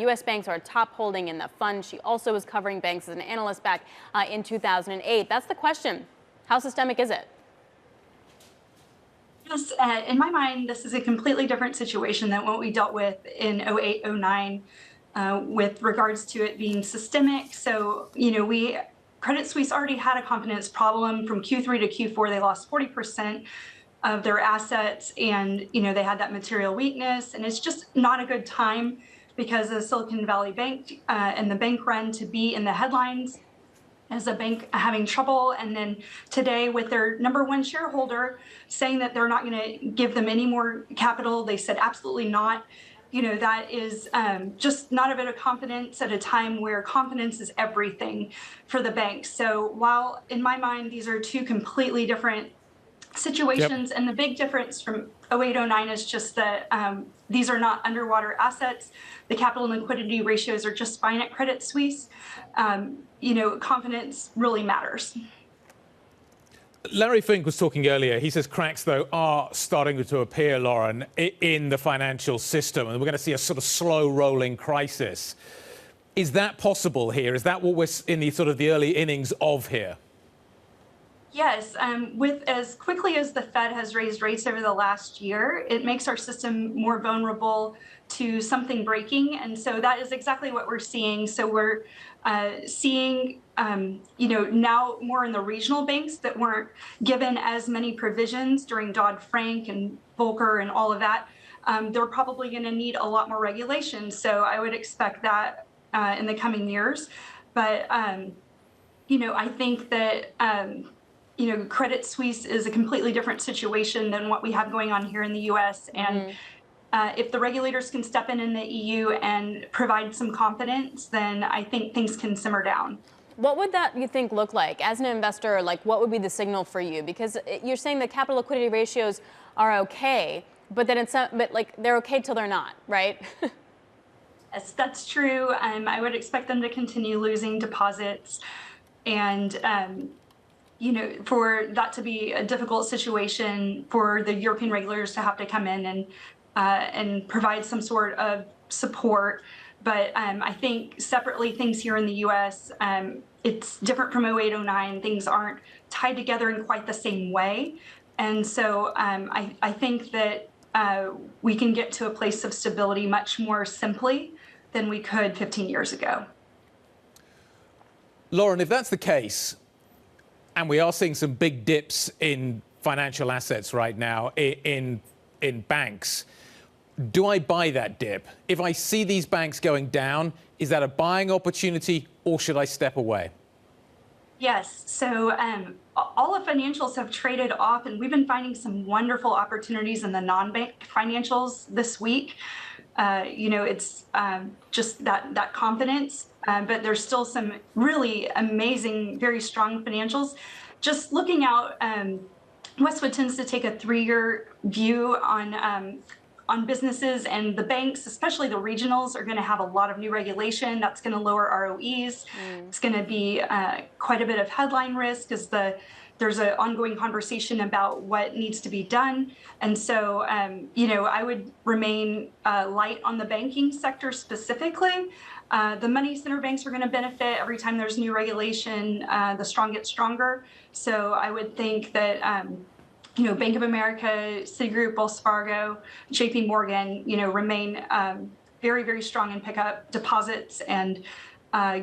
U.S. banks are a top holding in the fund. She also was covering banks as an analyst back in 2008. That's the question. How systemic is it? Yes, in my mind, this is a completely different situation than what we dealt with in 08, 09 with regards to it being systemic. So, Credit Suisse already had a confidence problem from Q3 to Q4. They lost 40% of their assets, and they had that material weakness, and it's just not a good time because of Silicon Valley Bank and the bank run to be in the headlines as a bank having trouble. And then today, with their number one shareholder saying that they're not going to give them any more capital, they said absolutely not. That is just not a bit of confidence at a time where confidence is everything for the banks. So while in my mind, these are two completely different situations, and the big difference from 08, 09 is just that these are not underwater assets. The capital and liquidity ratios are just fine at Credit Suisse. Confidence really matters. Larry Fink was talking earlier. He says cracks, though, are starting to appear, Lauren, in the financial system, and we're going to see a sort of slow-rolling crisis. Is that possible here? Is that what we're in the early innings of here? Yes, with as quickly as the Fed has raised rates over the last year, it makes our system more vulnerable to something breaking. And so that is exactly what we're seeing. So we're seeing, now more in the regional banks that weren't given as many provisions during Dodd-Frank and Volcker and all of that. They're probably going to need a lot more regulation. So I would expect that in the coming years. But, I think that Credit Suisse is a completely different situation than what we have going on here in the U.S. And if the regulators can step in the EU and provide some confidence, then I think things can simmer down. What would that, you think, look like? As an investor, what would be the signal for you? Because you're saying the capital liquidity ratios are okay, but then they're okay till they're not, right? Yes, that's true. I would expect them to continue losing deposits, and for that to be a difficult situation for the European regulators to have to come in and provide some sort of support. But I think separately, things here in the U.S., it's different from 08, 09. Things aren't tied together in quite the same way. And so I think that we can get to a place of stability much more simply than we could 15 years ago. Lauren, if that's the case, and we are seeing some big dips in financial assets right now in banks, do I buy that dip? If I see these banks going down, is that a buying opportunity, or should I step away? Yes. So all of financials have traded off, and we've been finding some wonderful opportunities in the non-bank financials this week. It's just that confidence, but there's still some really amazing, very strong financials. Just looking out, Westwood tends to take a 3-year view on businesses, and the banks, especially the regionals, are going to have a lot of new regulation that's going to lower ROEs. It's going to be quite a bit of headline risk as there's an ongoing conversation about what needs to be done. And so, I would remain light on the banking sector specifically. The money center banks are going to benefit every time there's new regulation. The strong get stronger. So I would think that Bank of America, Citigroup, Wells Fargo, JP Morgan, remain very, very strong and pick up deposits and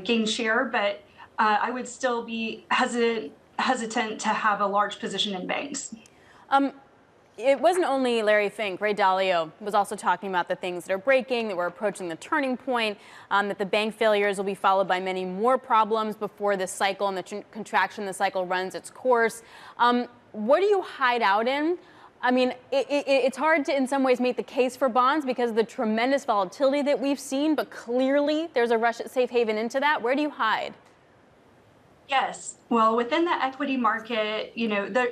gain share. But I would still be hesitant to have a large position in banks. It wasn't only Larry Fink. Ray Dalio was also talking about the things that are breaking, that we're approaching the turning point, that the bank failures will be followed by many more problems before this cycle and the contraction the cycle runs its course. What do you hide out in? I mean, it's hard to, in some ways, make the case for bonds because of the tremendous volatility that we've seen, but clearly there's a rush at safe haven into that. Where do you hide? Yes. Well, within the equity market,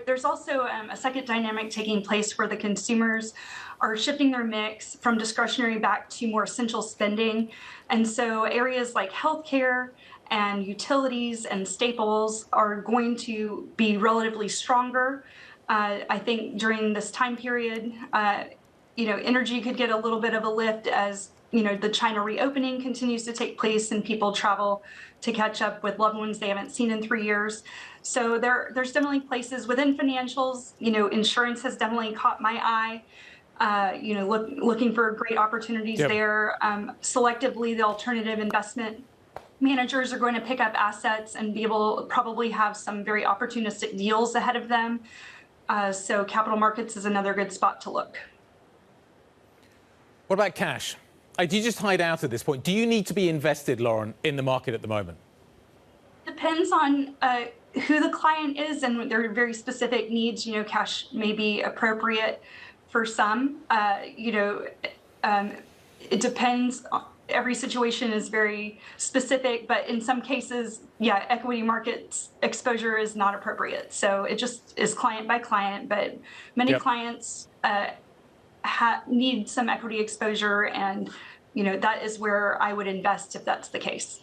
there's also a second dynamic taking place where the consumers are shifting their mix from discretionary back to more essential spending. And so areas like healthcare and utilities and staples are going to be relatively stronger. I think during this time period, energy could get a little bit of a lift as the China reopening continues to take place and people travel to catch up with loved ones they haven't seen in 3 years. So there's definitely places within financials. Insurance has definitely caught my eye. Looking for great opportunities there. Selectively, the alternative investment managers are going to pick up assets and be able to probably have some very opportunistic deals ahead of them. So capital markets is another good spot to look. What about cash? Do you just hide out at this point? Do you need to be invested, Lauren, in the market at the moment? Depends on who the client is and their very specific needs. Cash may be appropriate for some. It depends. Every situation is very specific, but in some cases, equity markets exposure is not appropriate. So it just is client by client, but many clients need some equity exposure, and that is where I would invest if that's the case.